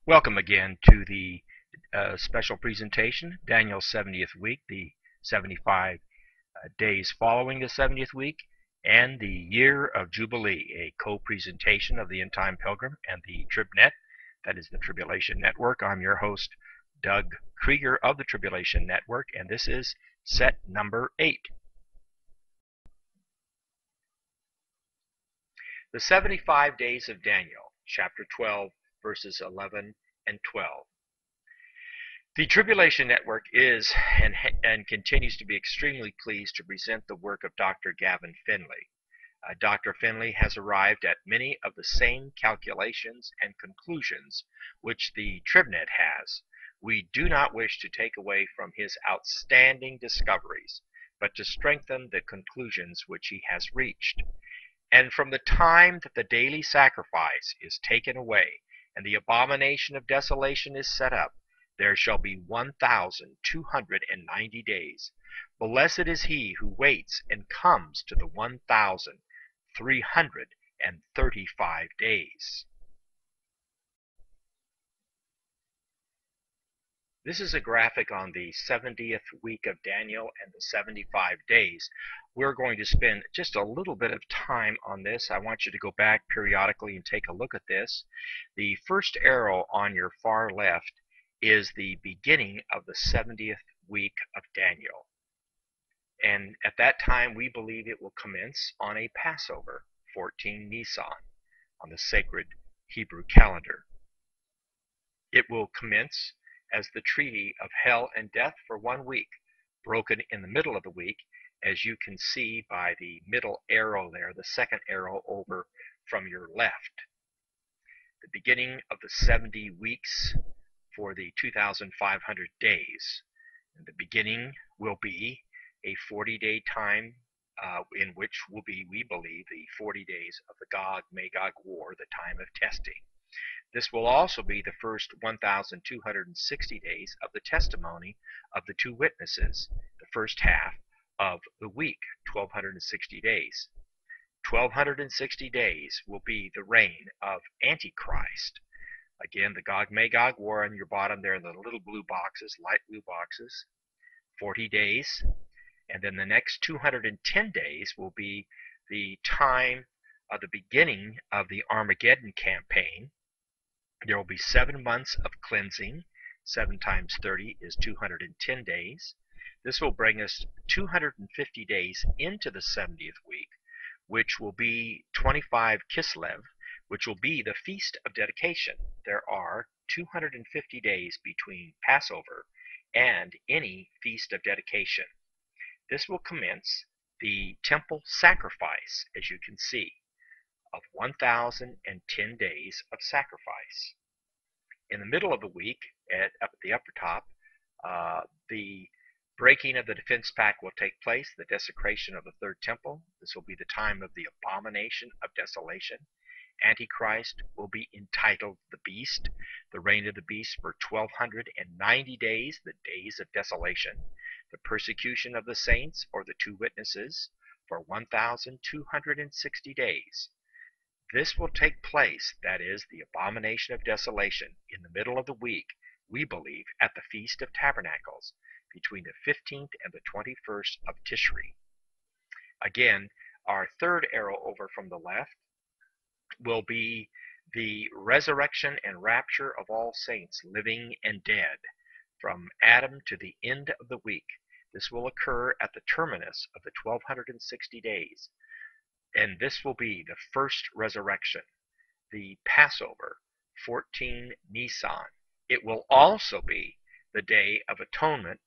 Welcome again to the special presentation, Daniel's 70th week, the 75 days following the 70th week, and the year of Jubilee, a co-presentation of the End Time Pilgrim and the TribNet, that is the Tribulation Network. I'm your host, Doug Krieger of the Tribulation Network, and this is set number 8. The 75 days of Daniel, chapter 12, verses 11 and 12. The Tribulation Network is and continues to be extremely pleased to present the work of Dr. Gavin Finley. Dr. Finley has arrived at many of the same calculations and conclusions which the TribNet has. We do not wish to take away from his outstanding discoveries, but to strengthen the conclusions which he has reached. And from the time that the daily sacrifice is taken away, and the abomination of desolation is set up, there shall be 1,290 days. Blessed is he who waits and comes to the 1,335 days. This is a graphic on the 70th week of Daniel and the 75 days. We're going to spend just a little bit of time on this. I want you to go back periodically and take a look at this. The first arrow on your far left is the beginning of the 70th week of Daniel. And at that time, we believe it will commence on a Passover, 14 Nisan, on the sacred Hebrew calendar. It will commence as the treaty of hell and death for 1 week, broken in the middle of the week, as you can see by the middle arrow there, the second arrow over from your left. The beginning of the 70 weeks for the 2,500 days. And the beginning will be a 40-day time in which will be, we believe, the 40 days of the Gog-Magog War, the time of testing. This will also be the first 1,260 days of the testimony of the two witnesses, the first half of the week, 1,260 days. 1,260 days will be the reign of Antichrist. Again, the Gog-Magog War on your bottom there, the little blue boxes, light blue boxes, 40 days. And then the next 210 days will be the time of the beginning of the Armageddon campaign. There will be 7 months of cleansing. 7 times 30 is 210 days. This will bring us 250 days into the 70th week, which will be 25 Kislev, which will be the Feast of Dedication. There are 250 days between Passover and any Feast of Dedication. This will commence the temple sacrifice, as you can see, of 1,010 days of sacrifice. In the middle of the week, up at the upper top, the breaking of the defense pact will take place, the desecration of the third temple. This will be the time of the abomination of desolation. Antichrist will be entitled the Beast, the reign of the Beast for 1,290 days, the days of desolation. The persecution of the saints, or the two witnesses, for 1,260 days. This will take place, that is, the abomination of desolation, in the middle of the week, we believe, at the Feast of Tabernacles, between the 15th and the 21st of Tishri. Again, our third arrow over from the left will be the resurrection and rapture of all saints, living and dead, from Adam to the end of the week. This will occur at the terminus of the 1,260 days. And this will be the first resurrection, the Passover, 14 Nisan. It will also be the Day of Atonement,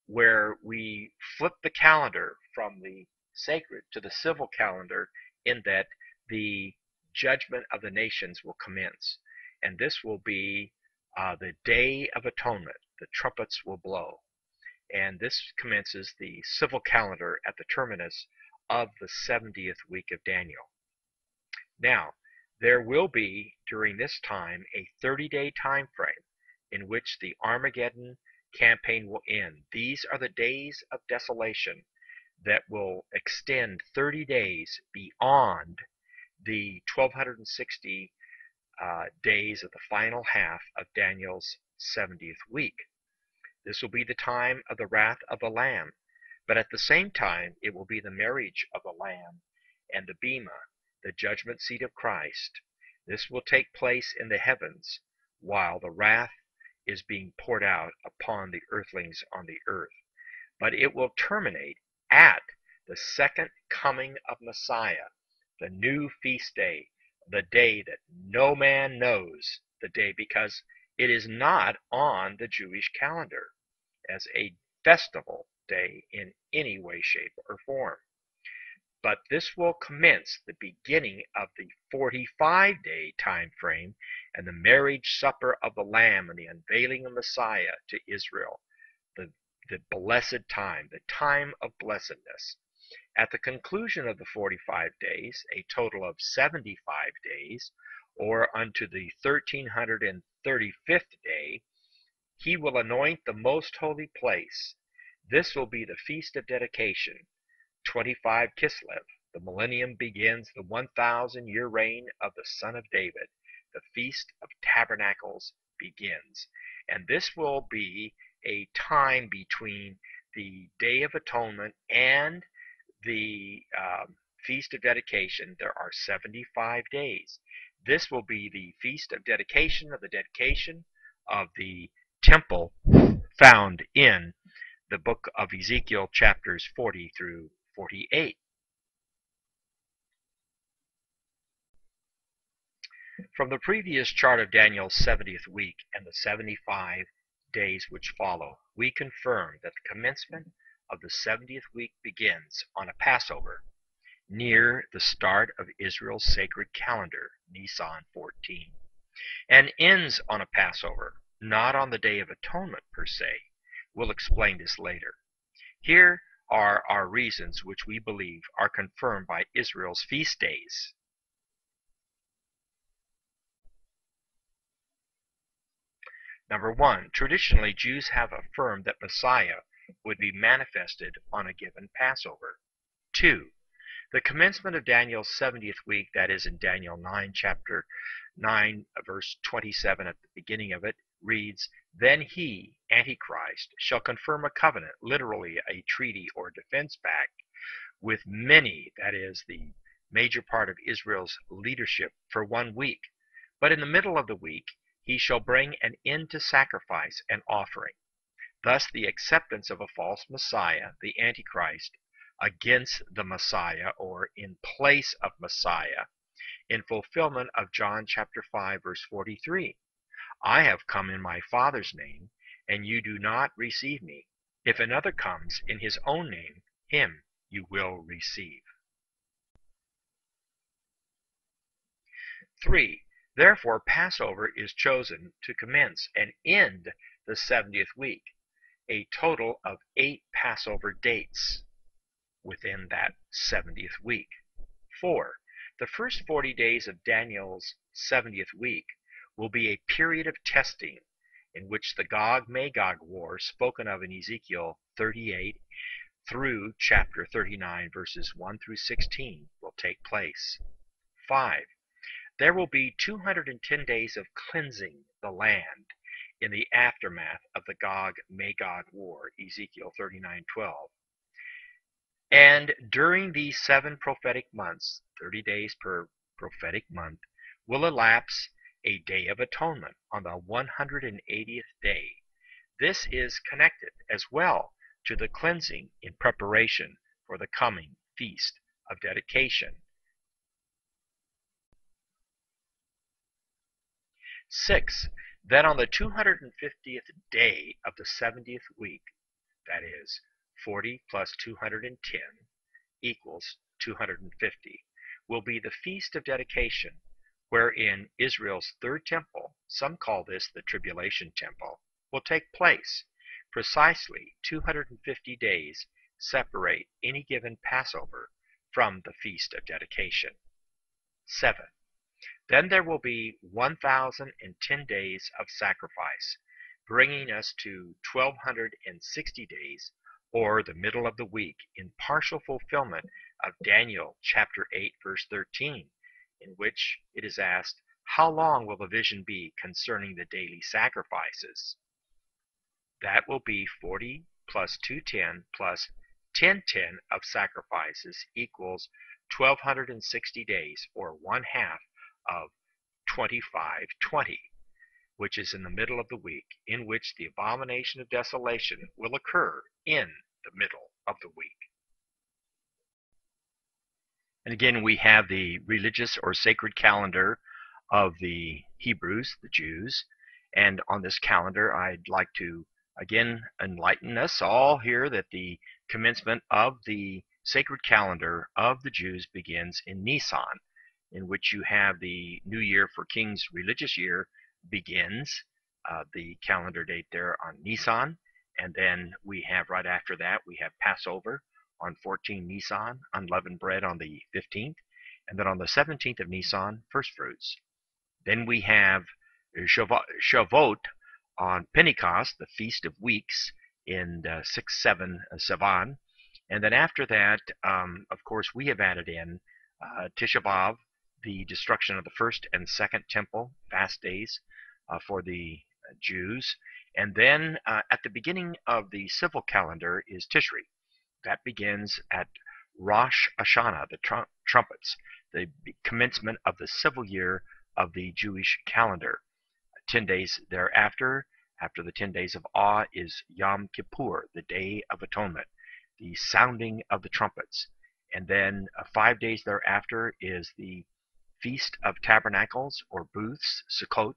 where we flip the calendar from the sacred to the civil calendar, in that the judgment of the nations will commence. And this will be the Day of Atonement. The trumpets will blow. And this commences the civil calendar at the terminus of the 70th week of Daniel. Now, there will be, during this time, a 30-day time frame in which the Armageddon campaign will end. These are the days of desolation that will extend 30 days beyond the 1260 days of the final half of Daniel's 70th week. This will be the time of the wrath of the Lamb, but at the same time it will be the marriage of the Lamb and the Bema, the judgment seat of Christ. This will take place in the heavens while the wrath is being poured out upon the earthlings on the earth. But it will terminate at the second coming of Messiah, the new feast day, the day that no man knows the day, because it is not on the Jewish calendar as a festival day in any way, shape, or form. But this will commence the beginning of the 45-day time frame and the marriage supper of the Lamb and the unveiling of Messiah to Israel, the blessed time, the time of blessedness. At the conclusion of the 45 days, a total of 75 days, or unto the 1335th day, he will anoint the most holy place. This will be the Feast of Dedication, 25 Kislev. The millennium begins the 1,000-year reign of the Son of David. The Feast of Tabernacles begins. And this will be a time between the Day of Atonement and the Feast of Dedication. There are 75 days. This will be the Feast of Dedication of the temple found in the book of Ezekiel, chapters 40 through 48. From the previous chart of Daniel's 70th week and the 75 days which follow, we confirm that the commencement of the 70th week begins on a Passover, near the start of Israel's sacred calendar, Nisan 14, and ends on a Passover, not on the Day of Atonement per se. We'll explain this later. Here are our reasons which we believe are confirmed by Israel's feast days. Number one, traditionally Jews have affirmed that Messiah would be manifested on a given Passover. 2. The commencement of Daniel's 70th week, that is in Daniel 9, chapter 9, verse 27 at the beginning of it, reads, "Then he, Antichrist, shall confirm a covenant," literally a treaty or defense pact, "with many," that is the major part of Israel's leadership, for 1 week. But in the middle of the week he shall bring an end to sacrifice and offering. Thus the acceptance of a false Messiah, the Antichrist, against the Messiah or in place of Messiah, in fulfillment of John chapter 5 verse 43. "I have come in my Father's name, and you do not receive me. If another comes in his own name, him you will receive." 3. Therefore Passover is chosen to commence and end the 70th week, a total of 8 Passover dates within that 70th week. 4. The first 40 days of Daniel's 70th week will be a period of testing in which the Gog-Magog war spoken of in Ezekiel 38 through chapter 39 verses 1 through 16 will take place. 5. There will be 210 days of cleansing the land in the aftermath of the Gog-Magog war, Ezekiel 39:12. And during these 7 prophetic months, 30 days per prophetic month, will elapse a Day of Atonement on the 180th day. This is connected as well to the cleansing in preparation for the coming Feast of Dedication. 6. Then on the 250th day of the 70th week, that is, 40 plus 210 equals 250, will be the Feast of Dedication, wherein Israel's third temple, some call this the Tribulation temple, will take place. Precisely 250 days separate any given Passover from the Feast of Dedication. 7. Then there will be 1,010 days of sacrifice, bringing us to 1,260 days, or the middle of the week, in partial fulfillment of Daniel chapter 8 verse 13, in which it is asked, how long will the vision be concerning the daily sacrifices? That will be 40 plus 210 plus 1010 of sacrifices equals 1260 days, or one half of 2520, which is in the middle of the week, in which the abomination of desolation will occur in the middle of the week. And again, we have the religious or sacred calendar of the Hebrews, the Jews. And on this calendar, I'd like to again enlighten us all here that the commencement of the sacred calendar of the Jews begins in Nisan, in which you have the New Year for King's religious year begins, the calendar date there on Nisan. And then we have right after that, we have Passover on 14 Nisan, unleavened bread on the 15th, and then on the 17th of Nisan, first fruits. Then we have Shavuot on Pentecost, the Feast of Weeks, in 6-7 Sivan. And then after that, of course, we have added in Tisha B'Av, the destruction of the first and second temple, fast days for the Jews. And then at the beginning of the civil calendar is Tishri. That begins at Rosh Hashanah, the trumpets, the commencement of the civil year of the Jewish calendar. 10 days thereafter, after the 10 days of awe, is Yom Kippur, the Day of Atonement, the sounding of the trumpets. And then 5 days thereafter is the Feast of Tabernacles, or Booths, Sukkot.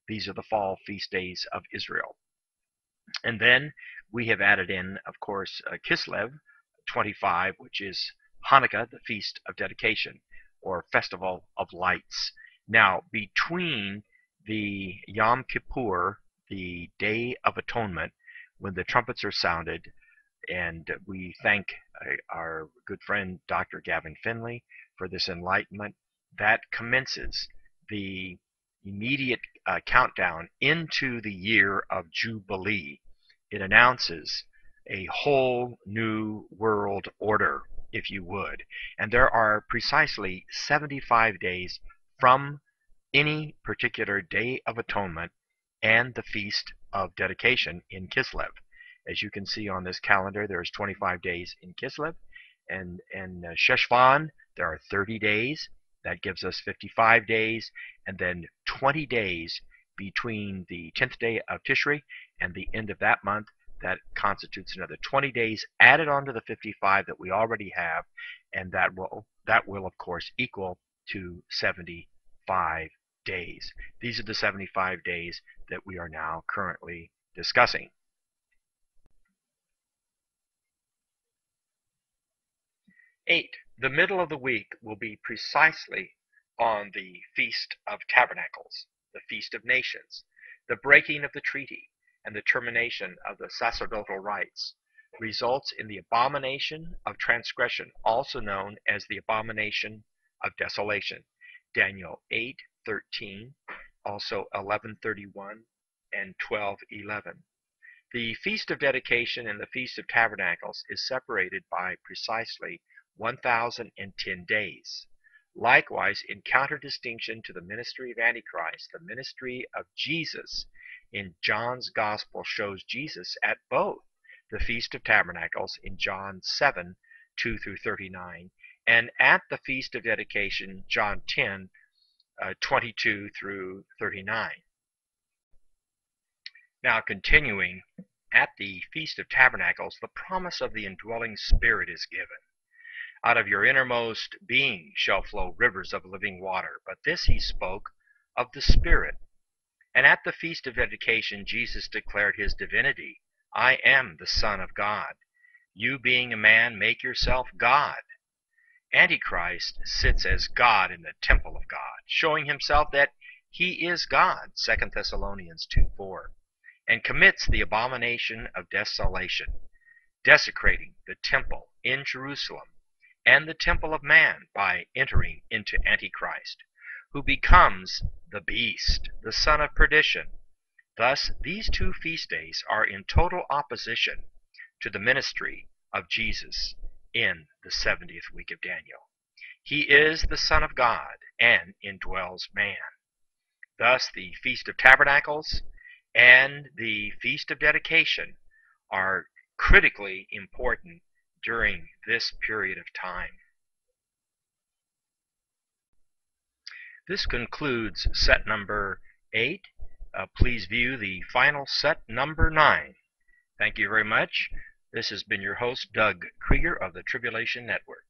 These are the fall feast days of Israel. And then we have added in, of course, Kislev 25, which is Hanukkah, the Feast of Dedication, or Festival of Lights. Now, between the Yom Kippur, the Day of Atonement, when the trumpets are sounded, and we thank our good friend Dr. Gavin Finley for this enlightenment, that commences the immediate countdown into the year of Jubilee. It announces a whole new world order, if you would. And there are precisely 75 days from any particular Day of Atonement and the Feast of Dedication in Kislev. As you can see on this calendar, there's 25 days in Kislev, and Sheshvan, there are 30 days. That gives us 55 days, and then 20 days between the 10th day of Tishri and the end of that month. That constitutes another 20 days added onto the 55 that we already have, and that will of course equal to 75 days. These are the 75 days that we are now currently discussing. 8. The middle of the week will be precisely on the Feast of Tabernacles, the Feast of Nations, the breaking of the treaty, and the termination of the sacerdotal rites, results in the abomination of transgression, also known as the abomination of desolation. Daniel 8:13, also 11:31, and 12:11. The Feast of Dedication and the Feast of Tabernacles is separated by precisely 1,010 days. Likewise, in counter-distinction to the ministry of Antichrist, the ministry of Jesus in John's Gospel shows Jesus at both the Feast of Tabernacles in John 7:2 through 39, and at the Feast of Dedication, John 10:22 through 39. Now, continuing, at the Feast of Tabernacles, the promise of the indwelling Spirit is given. Out of your innermost being shall flow rivers of living water. But this he spoke of the Spirit. And at the Feast of Dedication, Jesus declared his divinity. I am the Son of God. You, being a man, make yourself God. Antichrist sits as God in the temple of God, showing himself that he is God, 2 Thessalonians 2:4, and commits the abomination of desolation, desecrating the temple in Jerusalem and the temple of man by entering into Antichrist, who becomes the beast, the son of perdition. Thus, these two feast days are in total opposition to the ministry of Jesus in the 70th week of Daniel. He is the Son of God and indwells man. Thus, the Feast of Tabernacles and the Feast of Dedication are critically important during this period of time. This concludes set number 8. Please view the final set number 9. Thank you very much. This has been your host, Doug Krieger of the Tribulation Network.